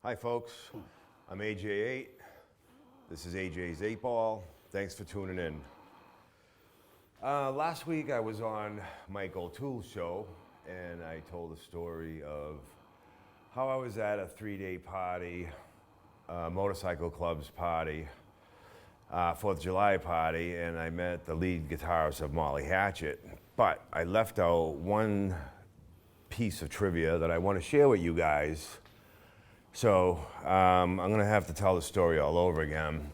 Hi folks, I'm AJ8. This is AJ's 8 Ball. Thanks for tuning in. Last week I was on Mike O'Toole's show and I told a story of how I was at a 3-day party, motorcycle club's party, 4th of July party, and I met the lead guitarist of Molly Hatchet. But I left out one piece of trivia that I want to share with you guys. So I'm gonna have to tell the story all over again.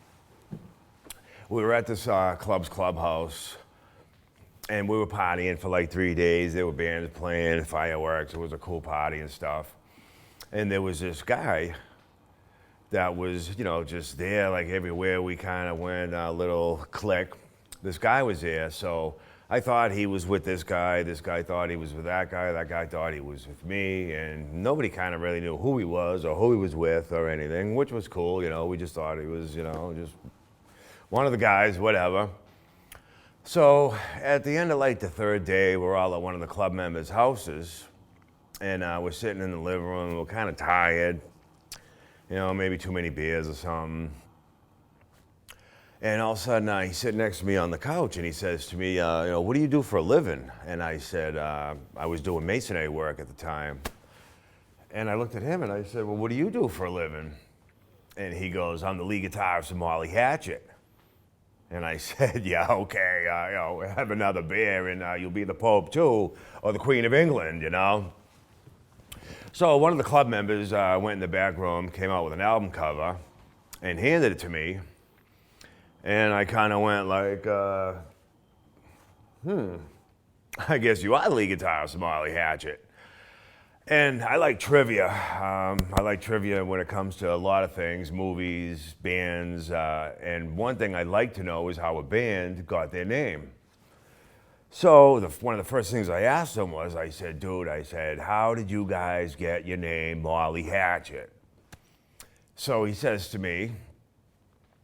We were at this club's clubhouse and we were partying for like 3 days. There were bands playing, fireworks, it was a cool party and stuff. And there was this guy that was, just there like everywhere we kind of went, a little clique. This guy was there, so I thought he was with this guy thought he was with that guy thought he was with me, and nobody kind of really knew who he was or who he was with or anything, which was cool, we just thought he was, just one of the guys, whatever. So at the end of like the third day, we're all at one of the club members' houses, and we're sitting in the living room, we're kind of tired, maybe too many beers or something. And all of a sudden, he's sitting next to me on the couch, and he says to me, what do you do for a living? And I said, I was doing masonry work at the time. And I looked at him, and I said, well, what do you do for a living? And he goes, I'm the lead guitarist of Molly Hatchet. And I said, yeah, okay, have another beer, and you'll be the Pope, too, or the Queen of England, So one of the club members went in the back room, came out with an album cover, and handed it to me. And I kind of went like, I guess you are the lead guitarist of Molly Hatchet. And I like trivia. I like trivia when it comes to a lot of things, movies, bands. And one thing I'd like to know is how a band got their name. So one of the first things I asked him was, I said, how did you guys get your name, Molly Hatchet? So he says to me,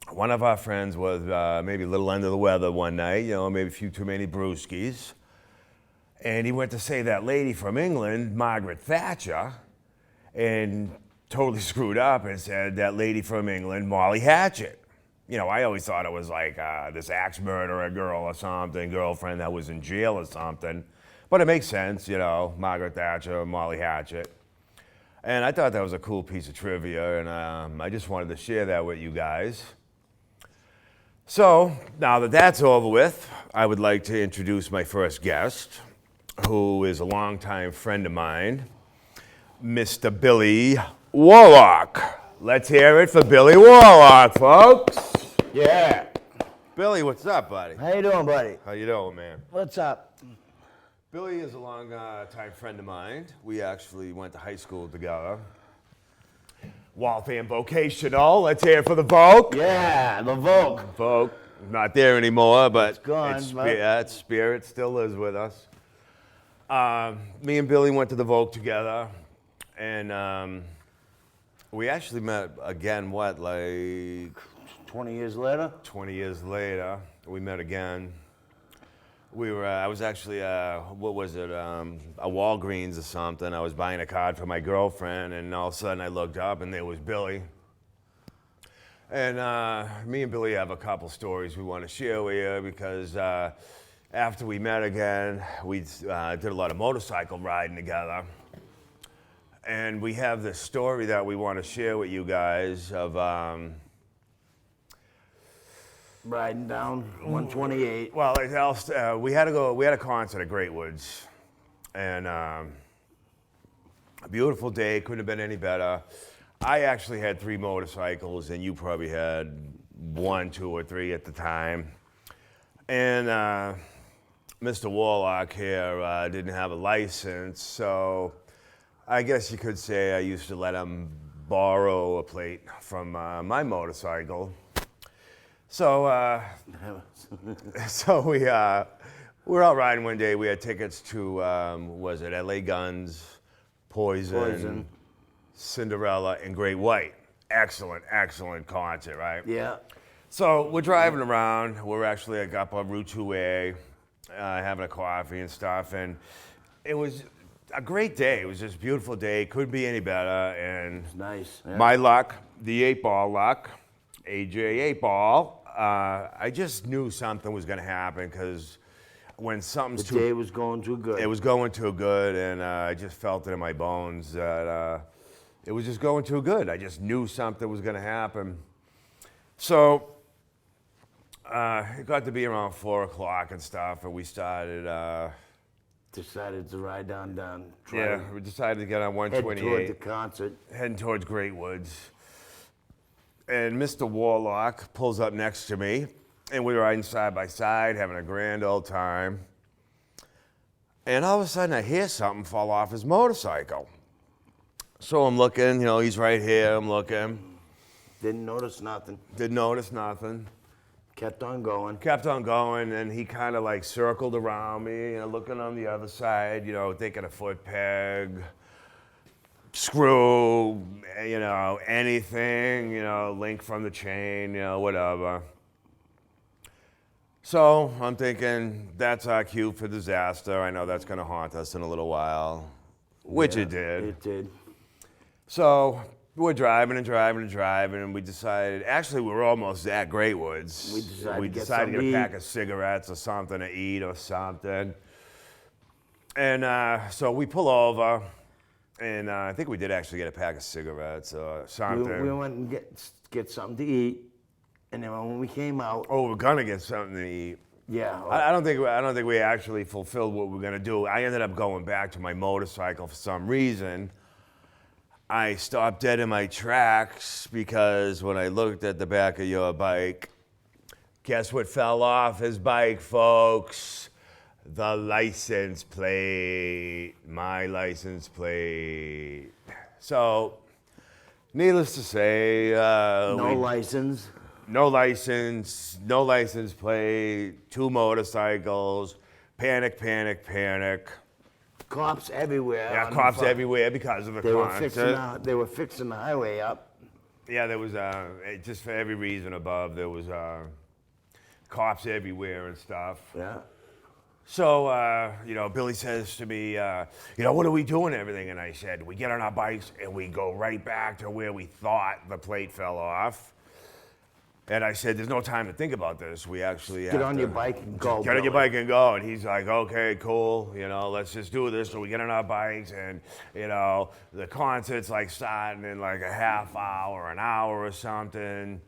one of our friends was maybe a little under the weather one night, maybe a few too many brewskis. And he went to say that lady from England, Margaret Thatcher, and totally screwed up and said that lady from England, Molly Hatchet. I always thought it was like this axe murderer girl or something, girlfriend that was in jail or something. But it makes sense, Margaret Thatcher, Molly Hatchet. And I thought that was a cool piece of trivia, and I just wanted to share that with you guys. So, now that that's over with, I would like to introduce my first guest, who is a longtime friend of mine, Mr. Billy Warlock. Let's hear it for Billy Warlock, folks. Yeah. Billy, what's up, buddy? How you doing, buddy? How you doing, man? What's up? Billy is a long-time friend of mine. We actually went to high school together. Waltham Vocational. Let's hear it for the Vogue. Yeah, the Vogue. Vogue. Not there anymore, but It's gone, its spirit still lives with us. Me and Billy went to the Vogue together, and we actually met again, like 20 years later? 20 years later, we met again. I was actually, a Walgreens or something. I was buying a card for my girlfriend, and all of a sudden I looked up and there was Billy. And me and Billy have a couple stories we want to share with you because after we met again, we did a lot of motorcycle riding together. And we have this story that we want to share with you guys of Riding down 128. well, we had a concert at Great Woods, and a beautiful day, couldn't have been any better. I actually had 3 motorcycles, and you probably had 1, 2, or 3 at the time. And Mr. Warlock here didn't have a license, so I guess you could say I used to let him borrow a plate from my motorcycle. So, we were out riding one day. We had tickets to, was it LA Guns, Poison, Cinderella, and Great White. Excellent concert, right? Yeah. So we're driving around. We're actually up on Route 2A, having a coffee and stuff. And it was, a great day. It was just a beautiful day. Couldn't be any better. And Nice. Yeah. my luck, the 8-ball luck, AJ 8-ball, I just knew something was going to happen because when something's The day was going too good. it was going too good, and I just felt it in my bones that it was just going too good. I just knew something was going to happen. So it got to be around 4 o'clock and stuff, and we started. Decided to ride down. Yeah, we decided to get on Head toward the 128, concert. heading towards Great Woods. And Mr. Warlock pulls up next to me, and we were riding side by side, having a grand old time. And all of a sudden, I hear something fall off his motorcycle. So I'm looking, he's right here. I'm looking. Didn't notice nothing. Didn't notice nothing. Kept on going. Kept on going, and he kind of like circled around me, looking on the other side, taking a foot peg, screw, anything, link from the chain, whatever. So I'm thinking that's our cue for disaster. I know that's going to haunt us in a little while, which it did. It did. So we're driving, and we decided, actually, we were almost at Great Woods. We decided to something get to a pack of cigarettes or something to eat or something. And so we pull over, and I think we did actually get a pack of cigarettes or something. We went and get something to eat, and then when we came out, Oh, we're gonna get something to eat. yeah, I don't think we actually fulfilled what we were gonna do. I ended up going back to my motorcycle for some reason. I stopped dead in my tracks because when I looked at the back of your bike, guess what fell off his bike, folks? The license plate. My license plate. So, needless to say, no license. no license plate, 2 motorcycles, panic. Cops everywhere. Yeah, on the cops front. everywhere because of the They were concert. they were fixing the highway up. Yeah, there was just for every reason above. There was cops everywhere and stuff. Yeah. So Billy says to me, what are we doing and everything? And I said, we get on our bikes and we go right back to where we thought the plate fell off. And I said, there's no time to think about this. We actually Get on your bike and go. Get on your Billy. bike and go. And he's like, okay, cool. Let's just do this. So we get on our bikes and, the concert's like starting in like a half hour, an hour or something.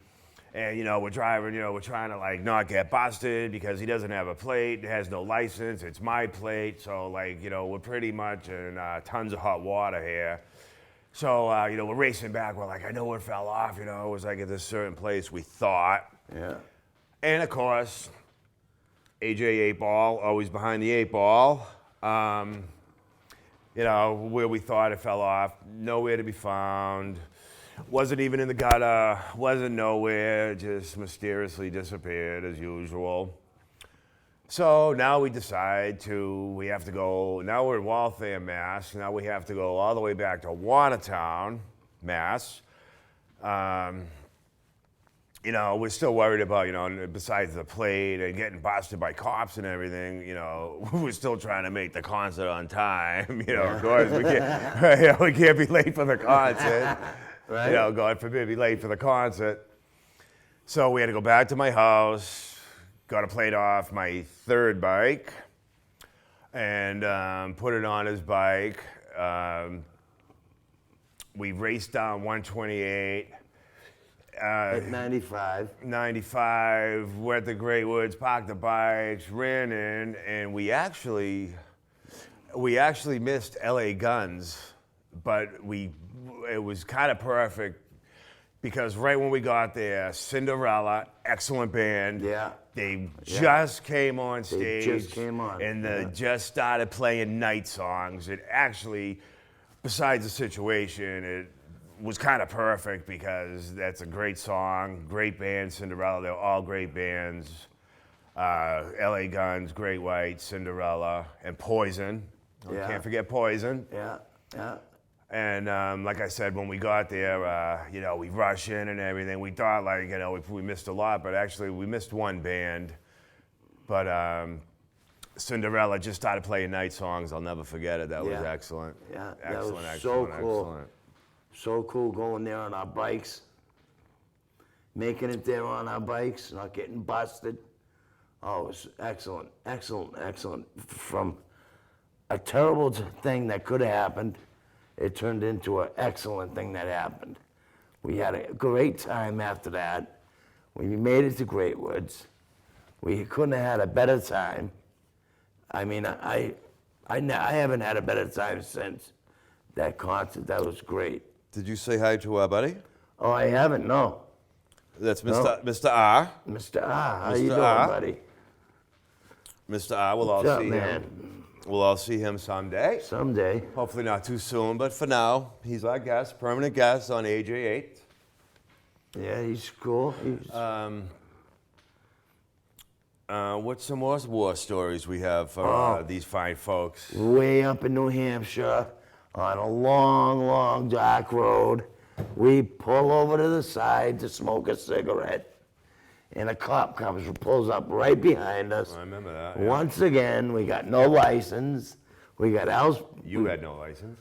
And, we're driving, we're trying to like not get busted because he doesn't have a plate, has no license. It's my plate. So like, we're pretty much in tons of hot water here. So, we're racing back. We're like, I know where it fell off. It was like at this certain place we thought. Yeah. And of course, AJ 8-ball, always behind the 8-ball. Where we thought it fell off, nowhere to be found. Wasn't even in the gutter, wasn't nowhere, just mysteriously disappeared as usual. So now we decide we have to go, now we're in Waltham, Mass. Now we have to go all the way back to Watertown, Mass. We're still worried about, besides the plate and getting busted by cops and everything, we're still trying to make the concert on time. Of course, we can't be late for the concert. Right. God forbid be late for the concert. So we had to go back to my house. Got a plate off my 3rd bike and put it on his bike. We raced down 128. At 95. 95, went to Great Woods, parked the bikes, ran in, and we actually missed LA Guns, but it was kind of perfect because right when we got there, Cinderella, excellent band. Yeah. They just came on They stage. just came on. And they just started playing night songs. It actually, besides the situation, it was kind of perfect because that's a great song, great band, Cinderella. They're all great bands. LA Guns, Great White, Cinderella, and Poison. Yeah. Can't forget Poison. Yeah. And like I said, when we got there, we rushed in and everything. We thought we missed a lot, but actually we missed one band. But Cinderella just started playing night songs. I'll never forget it. That was Yeah. excellent. Yeah, that Excellent, was excellent, so cool. excellent. So cool going there on our bikes, making it there on our bikes, not getting busted. Oh, it was excellent, excellent, excellent. From a terrible thing that could have happened, it turned into an excellent thing that happened. We had a great time after that. We made it to Great Woods. We couldn't have had a better time. I mean, I haven't had a better time since that concert. That was great. Did you say hi to our buddy? Oh, I haven't, no. That's Mr. R. Mr. R, how Mr. you doing, R. buddy? Mr. R. We'll all What's up, see man? him. We'll all see him someday. Someday. Hopefully not too soon, but for now, he's our guest, permanent guest on AJ8. Yeah, he's cool. What's some more war stories we have for these fine folks? Way up in New Hampshire, on a long, long dark road, we pull over to the side to smoke a cigarette. And a cop comes, pulls up right behind us. I remember that. Yeah. Once again, we got no license. We got You had no license.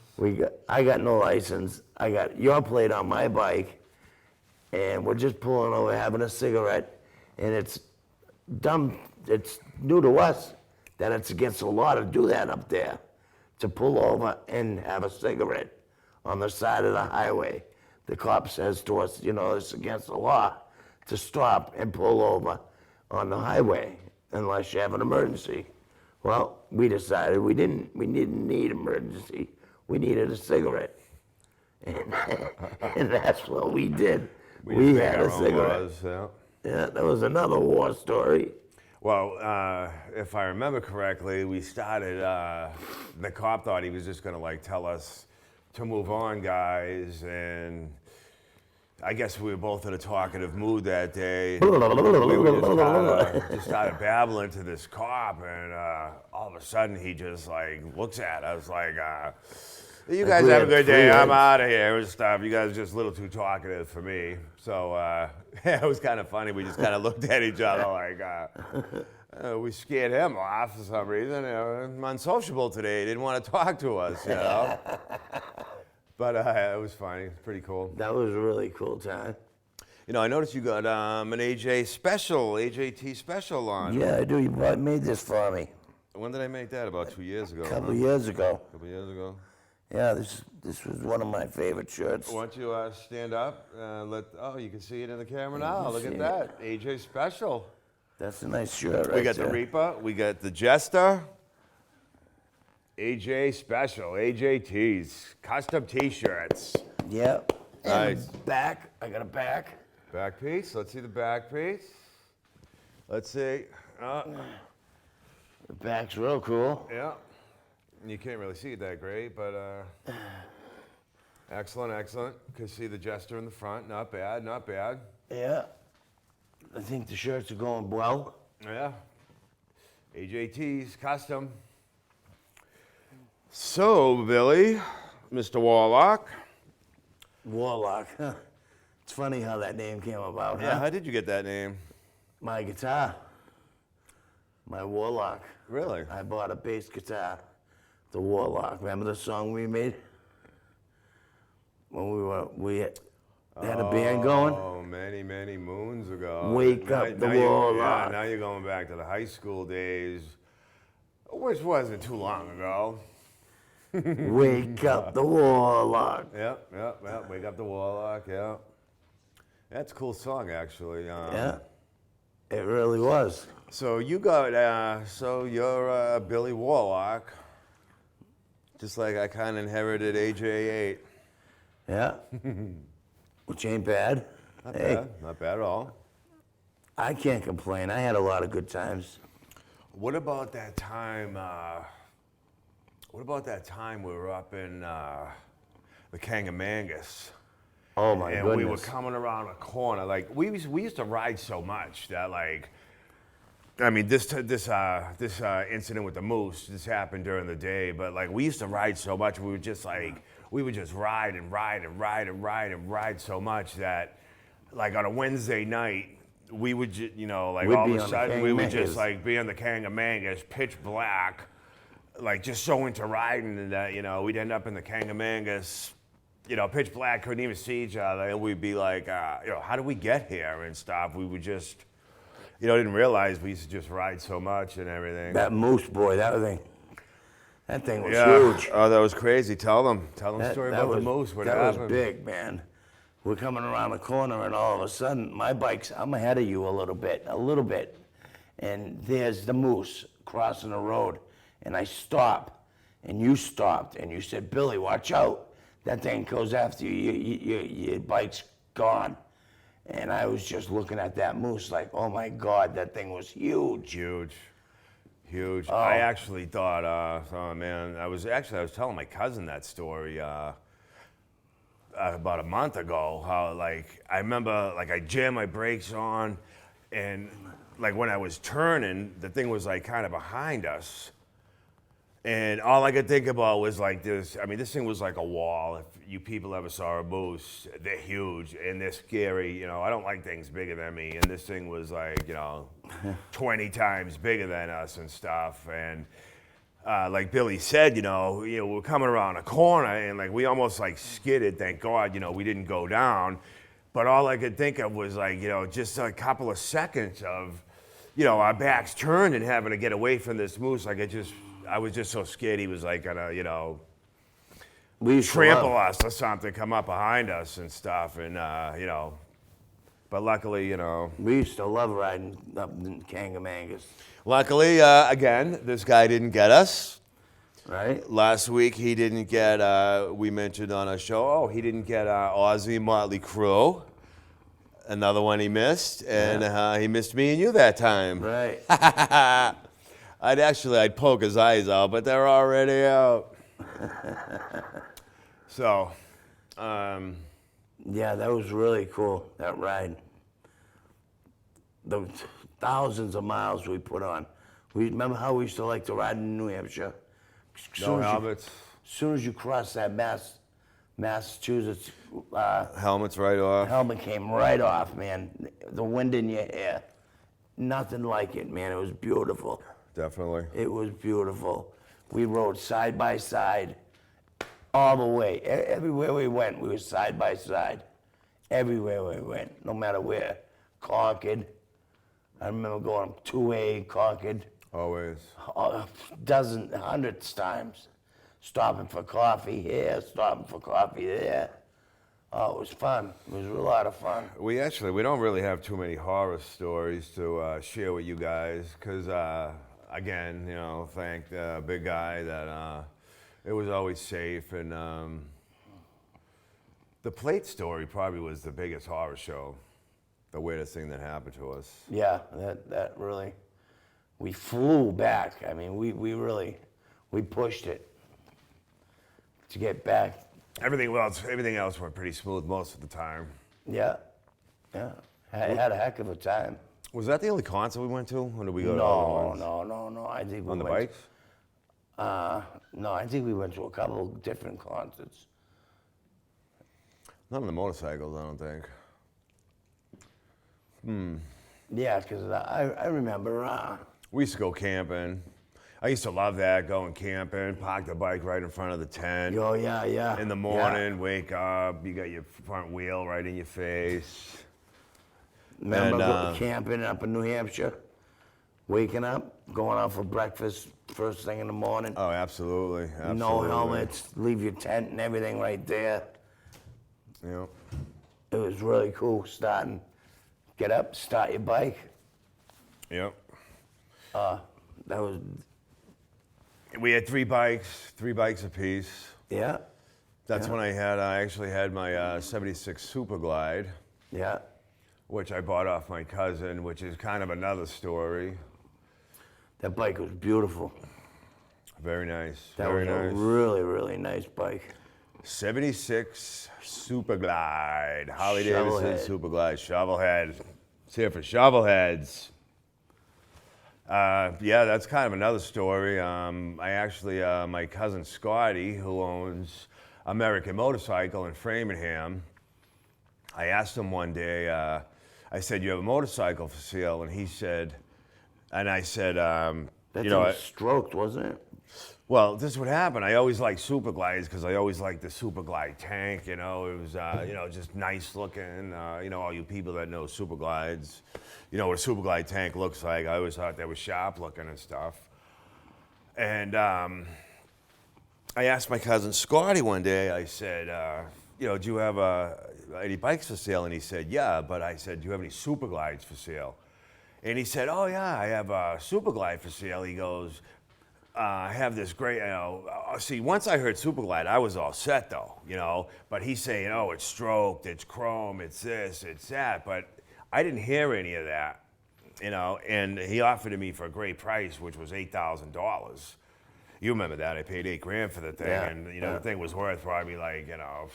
I got no license. I got your plate on my bike, and we're just pulling over, having a cigarette, and it's dumb. It's new to us that it's against the law to do that up there, to pull over and have a cigarette on the side of the highway. The cop says to us, you know, it's against the law to stop and pull over on the highway unless you have an emergency. Well, we decided we didn't need emergency. We needed a cigarette. And that's what we did. We had a cigarette. Yeah, that was another war story. Well, if I remember correctly, we started, the cop thought he was just gonna like tell us to move on, guys, and I guess we were both in a talkative mood that day. We were just started babbling to this cop, and all of a sudden he just like looks at us like, you guys have a good day, I'm out of here and stuff. You guys are just a little too talkative for me. So it was kind of funny. We just kind of looked at each other like, we scared him off for some reason. You know, I'm unsociable today. He didn't want to talk to us, you know. But it was funny. It was pretty cool. That was a really cool time. You know, I noticed you got an AJT special on. Yeah, I do. You made this for me. When did I make that? About 2 years ago. A couple of years ago. A couple years ago. Yeah, this was one of my favorite shirts. Why don't you stand up? You can see it in the camera now. Look at that. AJ Special. That's a nice shirt, right? We got the Reaper. We got the Jester. AJ Special. AJTs. Custom T-shirts. Yep. Nice. And back. I got a back. Back piece. Let's see the back piece. Let's see. The back's real cool. Yeah. You can't really see it that great, but excellent, excellent. Can see the Jester in the front. Not bad, not bad. Yeah. I think the shirts are going well. Yeah. AJT's custom. So, Billy, Mr. Warlock. Warlock. It's funny how that name came about, Yeah, huh? how did you get that name? My guitar. My Warlock. Really? I bought a bass guitar. The Warlock. Remember the song we made? When we had a band going? Oh, many, many moons ago. Wake up the Warlock. Now you're going back to the high school days, which wasn't too long ago. Wake up the Warlock. Yep. Wake up the Warlock, yeah. That's a cool song, actually. Yeah, it really was. So you got, you're Billy Warlock, just like I kind of inherited AJ8. Yeah. Which ain't bad. Not bad, not bad at all. I can't complain. I had a lot of good times. What about that time? We were up in the Kangamangas? Oh my and goodness. we were coming around a corner. Like we used to ride so much that this incident with the moose, this happened during the day, but like we used to ride so much, we would just ride so much that like on a Wednesday night, we would, like We'd all be of a on the sudden, we would Kangamangas. just like be on the Kangamangas, pitch black, like just so into riding that, we'd end up in the Kangamangas, pitch black, couldn't even see each other. And we'd be like, how did we get here and stuff? We would just, didn't realize we used to just ride so much and everything. That moose, boy, that thing was Yeah. huge. Oh, that was crazy. Tell them the story about the moose. What that happened? was big, man. We're coming around the corner, and all of a sudden, I'm ahead of you a little bit, and there's the moose crossing the road, and I stop, and you stopped, and you said, Billy, watch out. That thing goes after you, your bike's gone. And I was just looking at that moose like, oh my God, that thing was huge. Huge. I actually thought, oh man, I was telling my cousin that story about a month ago. How like I remember like I jammed my brakes on, and like when I was turning, the thing was like kind of behind us, and all I could think about was like this. I mean, this thing was like a wall. If you people ever saw a moose, they're huge and they're scary. I don't like things bigger than me, and this thing was like 20 times bigger than us and stuff. And like Billy said, we're coming around a corner and like we almost like skidded. Thank God, we didn't go down. But all I could think of was like, just a couple of seconds of, our backs turned and having to get away from this moose. Like I was just so scared he was like gonna, trample us or something, come up behind us and stuff. And, but luckily, We used to love riding up in Kangamangas, Luckily, again, this guy didn't get us. right? Last week, he didn't get, we mentioned on our show, he didn't get Ozzy Motley Crue. Another one he missed, and he missed me and you that time. Right. I'd poke his eyes out, but they're already out. So, Yeah, that was really cool, that ride. The thousands of miles we put on. We remember how we used to like to ride in New Hampshire? no helmets. As soon as you cross that Massachusetts Helmets right off. helmet came right off, man. The wind in your hair. Nothing like it, man. It was beautiful. Definitely. It was beautiful. We rode side by side all the way. Everywhere we went, we were side by side. Everywhere we went, no matter where. Concord. I remember going 2A, Concord, Always. hundreds times. Stopping for coffee here, stopping for coffee there. Oh, it was fun. It was a lot of fun. We don't really have too many horror stories to share with you guys because, again, thank the big guy that it was always safe. And the plate story probably was the biggest horror show, the weirdest thing that happened to us. Yeah, that really, we flew back. I mean, we pushed it to get back. Everything else went pretty smooth most of the time. Yeah. I had a heck of a time. Was that the only concert we went to? Or did we go to other ones? No. I think we On the went, bikes? No, I think we went to a couple of different concerts. Not on the motorcycles, I don't think. Yeah, because I remember. We used to go camping. I used to love that, going camping, park the bike right in front of the tent. Oh yeah. In the morning, wake up, you got your front wheel right in your face. Remember And, camping up in New Hampshire, waking up, going out for breakfast first thing in the morning. Oh, absolutely. No helmets, leave your tent and everything right there. Yeah. It was really cool starting. Get up, start your bike. Yep. That was, We had three bikes apiece. yeah, That's when I actually had my 76 Super Glide, yeah. which I bought off my cousin, which is kind of another story. That bike was beautiful. Very nice. That very was nice. a really, really nice bike. 76 Super Glide. Hollie Davidson Shovelhead. Super Glide. Shovelhead. It's here for shovelheads. Yeah, that's kind of another story. I actually, my cousin Scotty, who owns American Motorcycle in Framingham, I asked him one day, I said, you have a motorcycle for sale? And he said, and I said, That you thing know, was stroked, wasn't it? well, this is what happened. I always liked Super Glides because I always liked the Super Glide tank. You know, it was, you know, just nice looking. You know, all you people that know Super Glides, you know what a Super Glide tank looks like. I always thought they were sharp looking and stuff. And I asked my cousin Scotty one day, I said, you know, do you have any bikes for sale? And he said, yeah. But I said, do you have any Super Glides for sale? And he said, oh, yeah, I have a Super Glide for sale. He goes, I have this great, you know, see, once I heard Super Glide, I was all set though, you know, but he's saying, oh, it's stroked, it's chrome, it's this, it's that, but I didn't hear any of that, you know, and he offered it me for a great price, which was $8,000. You remember that, I paid $8,000 for the thing, Yeah, and, you know, the thing was worth probably like, you know,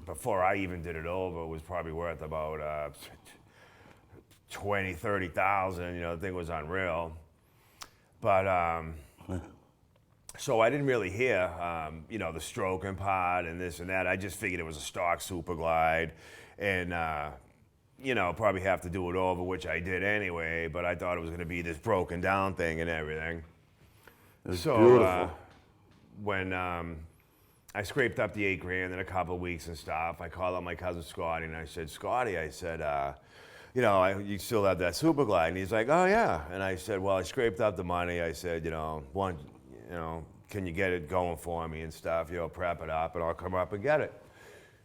before I even did it over, it was probably worth about 20, 30,000, you know, the thing was unreal. But, so I didn't really hear, you know, the stroking part and this and that. I just figured it was a stock Super Glide, and you know, probably have to do it over, which I did anyway. But I thought it was going to be this broken down thing and everything. It was So beautiful. when I scraped up the $8,000 in a couple of weeks and stuff, I called up my cousin Scotty and I said, Scotty, I said, you know, you still have that Super Glide? And he's like, oh yeah. And I said, well, I scraped up the money. I said, you know, you know, can you get it going for me and stuff? You know, prep it up and I'll come up and get it.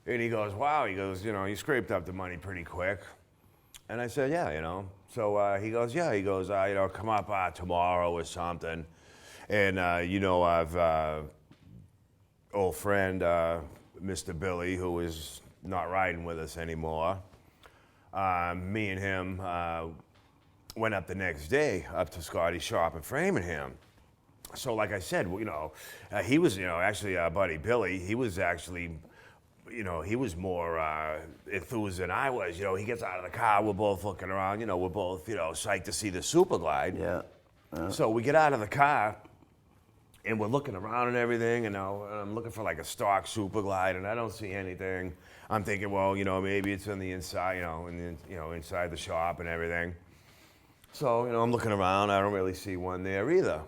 And he goes, wow. He goes, you know, you scraped up the money pretty quick. And I said, yeah, you know. So he goes, yeah. He goes, you know, come up tomorrow or something. And, you know, I've old friend, Mr. Billy, who is not riding with us anymore. Me and him went up the next day up to Scotty's shop in Framingham. So like I said, you know, he was, you know, actually buddy Billy, he was actually, you know, he was more enthused than I was. You know, he gets out of the car, we're both looking around, you know, we're both, you know, psyched to see the Super Glide. Yeah. So we get out of the car and we're looking around and everything, and I'm looking for like a stock Super Glide, and I don't see anything. I'm thinking, well, you know, maybe it's on the inside, you know, inside the shop and everything. So, you know, I'm looking around. I don't really see one there either.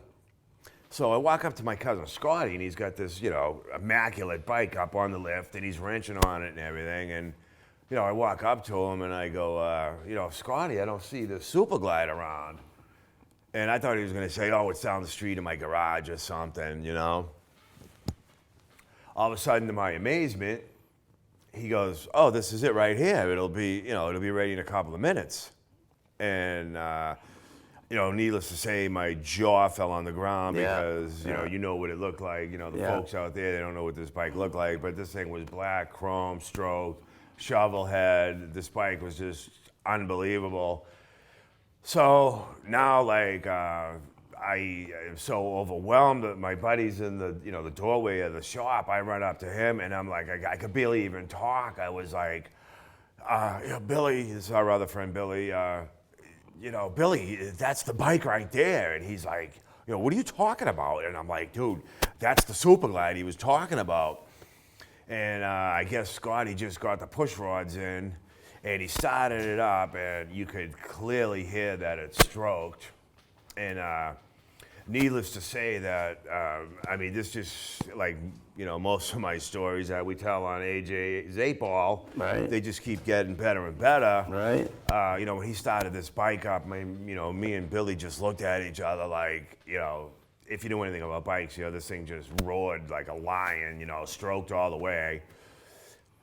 So I walk up to my cousin Scotty, and he's got this, you know, immaculate bike up on the lift, and he's wrenching on it and everything. And, you know, I walk up to him and I go, you know, Scotty, I don't see the Super Glide around. And I thought he was going to say, oh, it's down the street in my garage or something, you know. All of a sudden, to my amazement, he goes, oh, this is it right here. It'll be, you know, it'll be ready in a couple of minutes. And, you know, needless to say, my jaw fell on the ground because, you know what it looked like. You know, the folks out there, they don't know what this bike looked like, but this thing was black, chrome, stroked, shovel head. This bike was just unbelievable. So now, like, I am so overwhelmed that my buddy's in the, you know, the doorway of the shop. I run up to him and I'm like, I could barely even talk. I was like, you know, Billy, this is our other friend Billy, you know, Billy, that's the bike right there. And he's like, you know, what are you talking about? And I'm like, dude, that's the Super Glide he was talking about. And I guess Scotty just got the push rods in and he started it up and you could clearly hear that it stroked. And needless to say that, I mean, this just like, you know, most of my stories that we tell on AJ's 8-Ball, Right. they just keep getting better and better. Right. You know, when he started this bike up, you know, me and Billy just looked at each other like, you know, if you know anything about bikes, you know, this thing just roared like a lion, you know, stroked all the way.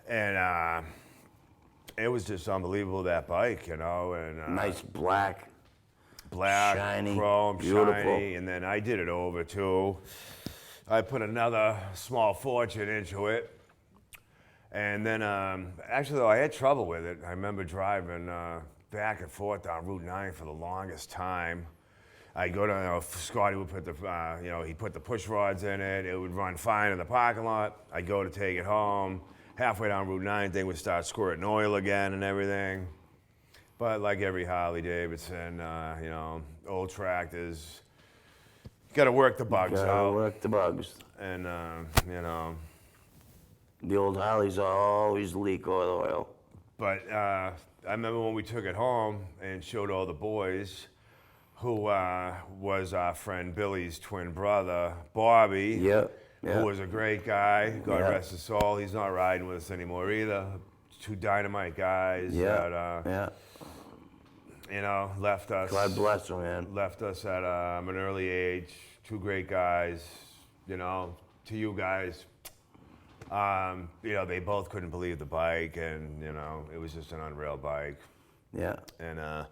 And it was just unbelievable, that bike, you know. And Nice black. black, Shiny, chrome, beautiful. shiny, and then I did it over too. I put another small fortune into it. And then, actually though, I had trouble with it. I remember driving back and forth down Route 9 for the longest time. I go down, you know, Scotty would put the, you know, he put the push rods in it. It would run fine in the parking lot. I'd go to take it home. Halfway down Route 9, thing would start squirting oil again and everything. But like every Harley Davidson, you know, old tractors, got to work the bugs Gotta out. work the bugs. And, you know, The old Hollies always leak oil. But I remember when we took it home and showed all the boys, who was our friend Billy's twin brother, Bobby, Yeah. Yeah. who was a great guy. God Yeah. rest his soul. He's not riding with us anymore either. Two dynamite guys Yeah. that, Yeah. you know, left us. God bless him, man. Left us at an early age. Two great guys. You know, to you guys, you know, they both couldn't believe the bike, and you know, it was just an unreal bike. Yeah. And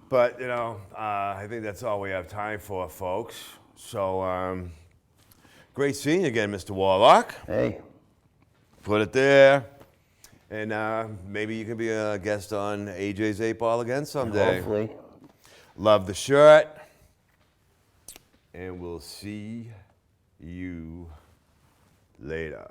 but you know, I think that's all we have time for, folks. So great seeing you again, Mr. Warlock. Hey. Put it there, and maybe you can be a guest on AJ's 8 Ball again someday. Hopefully. Love the shirt, and we'll see you later.